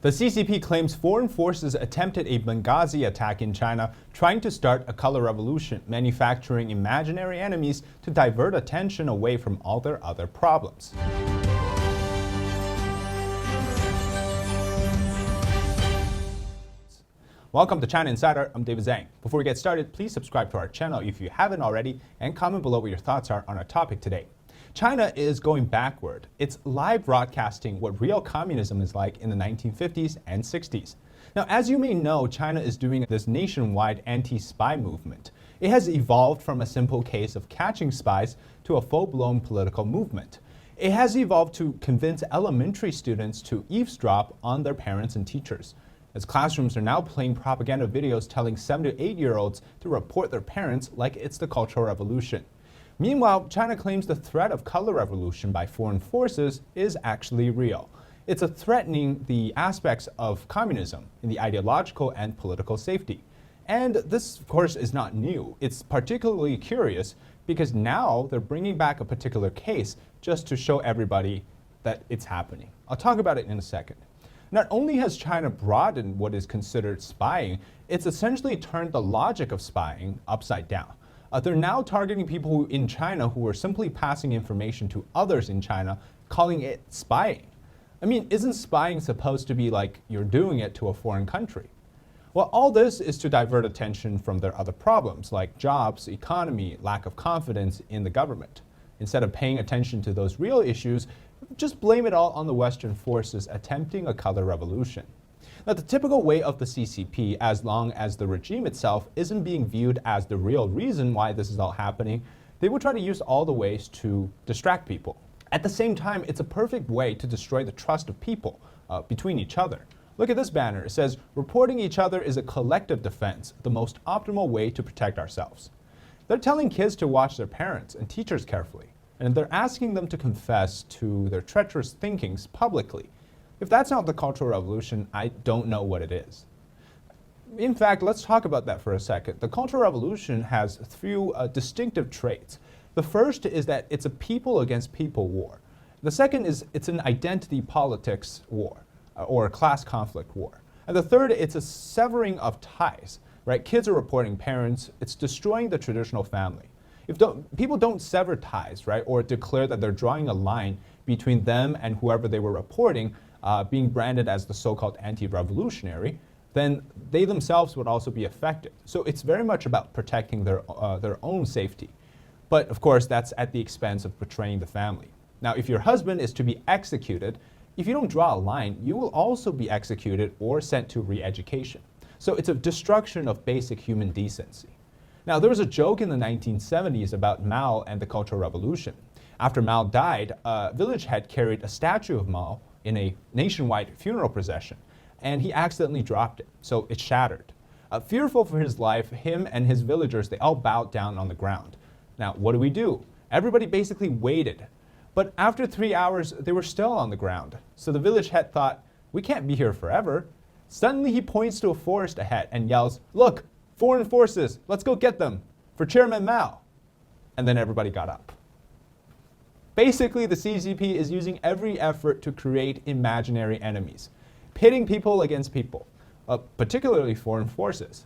The CCP claims foreign forces attempted a Benghazi attack in China, trying to start a color revolution, manufacturing imaginary enemies to divert attention away from all their other problems. Welcome to China Insider, I'm David Zhang. Before we get started, please subscribe to our channel if you haven't already, and comment below what your thoughts are on our topic today. China is going backward. It's live broadcasting what real communism is like in the 1950s and 60s. Now, as you may know, China is doing this nationwide anti-spy movement. It has evolved from a simple case of catching spies to a full-blown political movement. It has evolved to convince elementary students to eavesdrop on their parents and teachers, as classrooms are now playing propaganda videos telling 7 to 8-year-olds to report their parents like it's the Cultural Revolution. Meanwhile, China claims the threat of color revolution by foreign forces is actually real. It's threatening the aspects of communism in the ideological and political safety. And this, of course, is not new. It's particularly curious because now they're bringing back a particular case just to show everybody that it's happening. I'll talk about it in a second. Not only has China broadened what is considered spying, it's essentially turned the logic of spying upside down. They're now targeting people in China who are simply passing information to others in China, calling it spying. I mean, isn't spying supposed to be like you're doing it to a foreign country? Well, all this is to divert attention from their other problems like jobs, economy, lack of confidence in the government. Instead of paying attention to those real issues, just blame it all on the Western forces attempting a color revolution. Now, the typical way of the CCP, as long as the regime itself isn't being viewed as the real reason why this is all happening, they will try to use all the ways to distract people. At the same time, it's a perfect way to destroy the trust of people between each other. Look at this banner. It says, "Reporting each other is a collective defense, the most optimal way to protect ourselves." They're telling kids to watch their parents and teachers carefully, and they're asking them to confess to their treacherous thinkings publicly. If that's not the Cultural Revolution, I don't know what it is. In fact, let's talk about that for a second. The Cultural Revolution has a few distinctive traits. The first is that it's a people against people war. The second is it's an identity politics war, or a class conflict war. And the third, it's a severing of ties, right? Kids are reporting parents. It's destroying the traditional family. If people don't sever ties, right, or declare that they're drawing a line between them and whoever they were reporting, being branded as the so-called anti-revolutionary, then they themselves would also be affected. So it's very much about protecting their own safety. But of course, that's at the expense of betraying the family. Now, if your husband is to be executed, if you don't draw a line, you will also be executed or sent to re-education. So it's a destruction of basic human decency. Now, there was a joke in the 1970s about Mao and the Cultural Revolution. After Mao died, a village head carried a statue of Mao in a nationwide funeral procession, and he accidentally dropped it, so it shattered. Fearful for his life, him and his villagers, they all bowed down on the ground. Now, what do? Everybody basically waited. But after 3 hours, they were still on the ground. So the village head thought, we can't be here forever. Suddenly he points to a forest ahead and yells, "Look, foreign forces, let's go get them, for Chairman Mao." And then everybody got up. Basically, the CCP is using every effort to create imaginary enemies, pitting people against people, particularly foreign forces.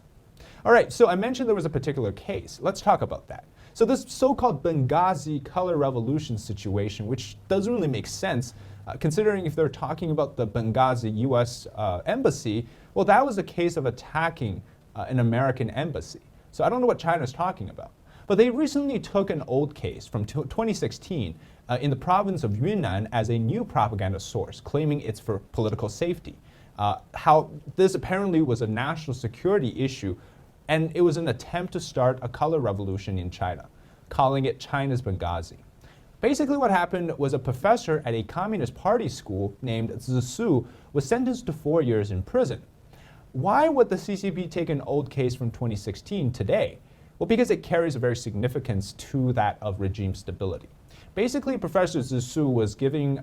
All right, so I mentioned there was a particular case. Let's talk about that. So this so-called Benghazi color revolution situation, which doesn't really make sense, considering if they're talking about the Benghazi U.S. Embassy, well, that was a case of attacking an American embassy. So I don't know what China's talking about. But they recently took an old case from 2016 in the province of Yunnan as a new propaganda source, claiming it's for political safety. How this apparently was a national security issue, and it was an attempt to start a color revolution in China, calling it China's Benghazi. Basically what happened was a professor at a Communist Party school named Zhu was sentenced to 4 years in prison. Why would the CCP take an old case from 2016 today? Well, because it carries a very significance to that of regime stability. Basically, Professor Zhu was given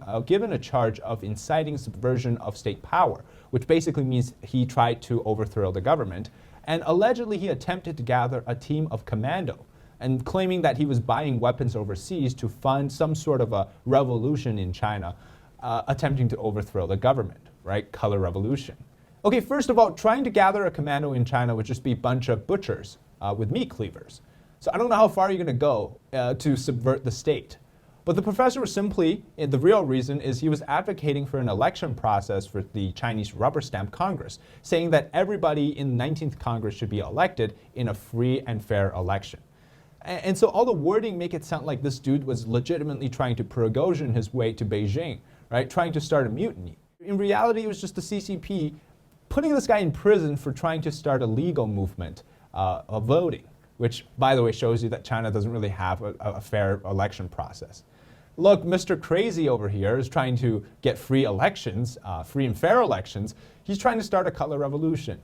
a charge of inciting subversion of state power, which basically means he tried to overthrow the government. And allegedly, he attempted to gather a team of commando, and claiming that he was buying weapons overseas to fund some sort of a revolution in China, attempting to overthrow the government. right? Color revolution. Okay, first of all, trying to gather a commando in China would just be a bunch of butchers with meat cleavers. So I don't know how far you're going to go to subvert the state. But the professor was simply, the real reason is he was advocating for an election process for the Chinese rubber stamp Congress, saying that everybody in the 19th Congress should be elected in a free and fair election. And so all the wording make it sound like this dude was legitimately trying to Prigozhin his way to Beijing, right? Trying to start a mutiny. In reality, it was just the CCP putting this guy in prison for trying to start a legal movement of voting, which, by the way, shows you that China doesn't really have a fair election process. Look, Mr. Crazy over here is trying to get free elections, free and fair elections. He's trying to start a color revolution.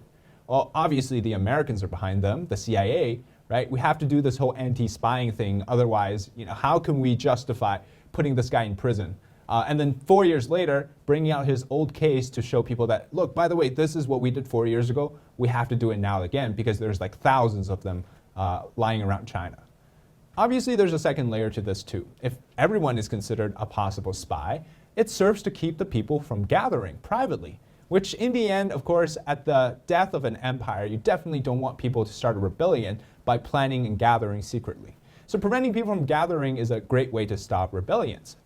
Well, obviously, the Americans are behind them, the CIA, right? We have to do this whole anti-spying thing. Otherwise, how can we justify putting this guy in prison? And then 4 years later, bringing out his old case to show people that, look, by the way, this is what we did 4 years ago. We have to do it now again because there's like thousands of them lying around China. Obviously, there's a second layer to this too. If everyone is considered a possible spy, it serves to keep the people from gathering privately, which in the end, of course, at the death of an empire, you definitely don't want people to start a rebellion by planning and gathering secretly. So preventing people from gathering is a great way to stop rebellions.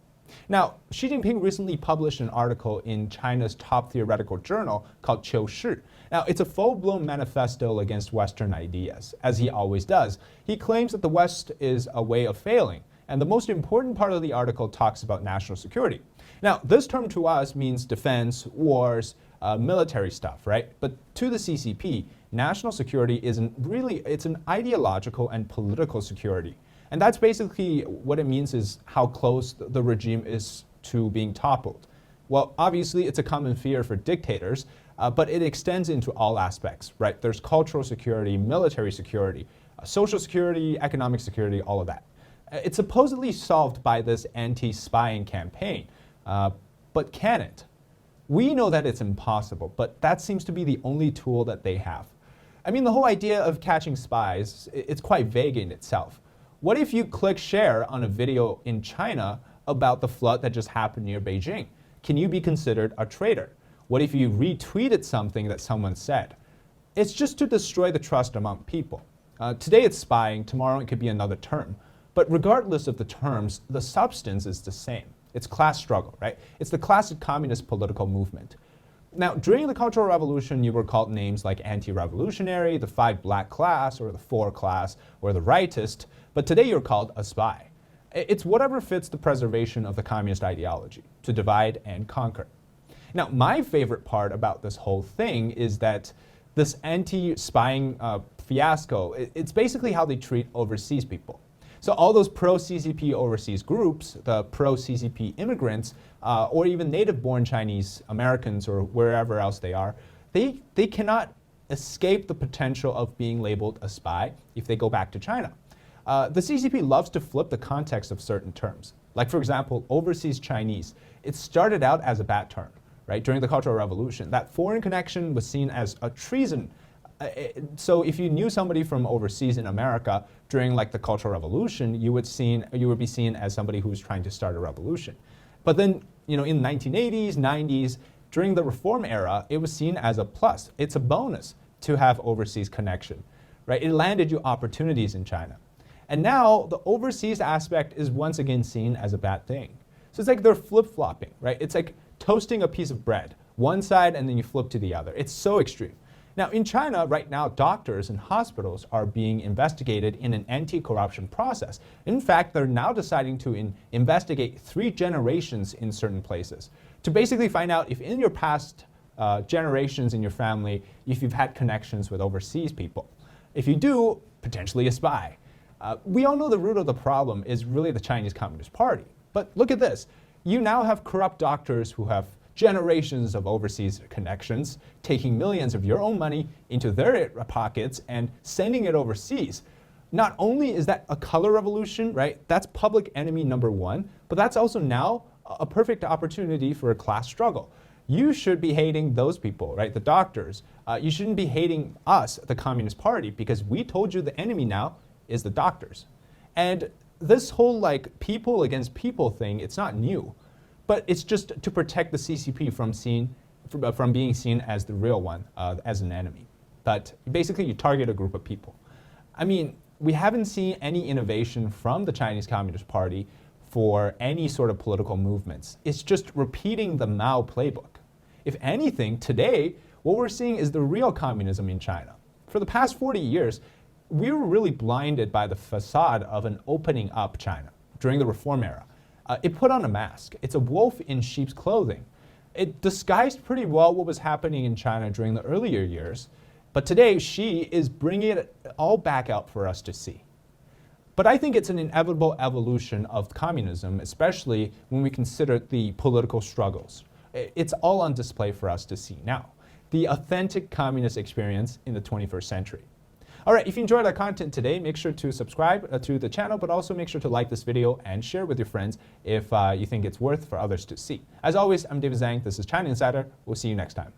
Now, Xi Jinping recently published an article in China's top theoretical journal called Qiu Shi. Now, it's a full-blown manifesto against Western ideas, as he always does. He claims that the West is a way of failing, and the most important part of the article talks about national security. Now, this term to us means defense, wars, military stuff, right? But to the CCP, national security isn't really, it's an ideological and political security. And that's basically what it means is how close the regime is to being toppled. Well, obviously, it's a common fear for dictators, but it extends into all aspects, right? There's cultural security, military security, social security, economic security, all of that. It's supposedly solved by this anti-spying campaign, but can it? We know that it's impossible, but that seems to be the only tool that they have. I mean, the whole idea of catching spies, it's quite vague in itself. What if you click share on a video in China about the flood that just happened near Beijing? Can you be considered a traitor? What if you retweeted something that someone said? It's just to destroy the trust among people. Today it's spying, tomorrow it could be another term. But regardless of the terms, the substance is the same. It's class struggle, right? It's the classic communist political movement. Now, during the Cultural Revolution, you were called names like anti-revolutionary, the 5 black class, or the 4 class, or the rightist, but today you're called a spy. It's whatever fits the preservation of the communist ideology, to divide and conquer. Now, my favorite part about this whole thing is that this anti-spying fiasco, it's basically how they treat overseas people. So all those pro-CCP overseas groups, the pro-CCP immigrants, or even native-born Chinese Americans or wherever else they are, they cannot escape the potential of being labeled a spy if they go back to China. The CCP loves to flip the context of certain terms. Like, for example, overseas Chinese. It started out as a bad term, right? During the Cultural Revolution, that foreign connection was seen as a treason. So if you knew somebody from overseas in America during like the Cultural Revolution, you would be seen as somebody who was trying to start a revolution. But then, in the 1980s, 90s, during the reform era, it was seen as a plus. It's a bonus to have overseas connection, right? It landed you opportunities in China. And now the overseas aspect is once again seen as a bad thing. So it's like they're flip-flopping, right? It's like toasting a piece of bread, one side and then you flip to the other. It's so extreme. Now, in China, right now, doctors and hospitals are being investigated in an anti-corruption process. In fact, they're now deciding to investigate 3 generations in certain places to basically find out if in your past generations in your family, if you've had connections with overseas people. If you do, potentially a spy. We all know the root of the problem is really the Chinese Communist Party. But look at this. You now have corrupt doctors who have generations of overseas connections, taking millions of your own money into their pockets and sending it overseas. Not only is that a color revolution, right? That's public enemy number 1, but that's also now a perfect opportunity for a class struggle. You should be hating those people, right? The doctors. You shouldn't be hating us, the Communist Party, because we told you the enemy now is the doctors. And this whole like people against people thing, it's not new. But it's just to protect the CCP from being seen as the real one, as an enemy. But basically, you target a group of people. I mean, we haven't seen any innovation from the Chinese Communist Party for any sort of political movements. It's just repeating the Mao playbook. If anything, today, what we're seeing is the real communism in China. For the past 40 years, we were really blinded by the facade of an opening up China during the reform era. It put on a mask. It's a wolf in sheep's clothing. It disguised pretty well what was happening in China during the earlier years, but today Xi is bringing it all back out for us to see. But I think it's an inevitable evolution of communism, especially when we consider the political struggles. It's all on display for us to see now. The authentic communist experience in the 21st century. All right, if you enjoyed our content today, make sure to subscribe to the channel, but also make sure to like this video and share with your friends if you think it's worth for others to see. As always, I'm David Zhang. This is China Insider. We'll see you next time.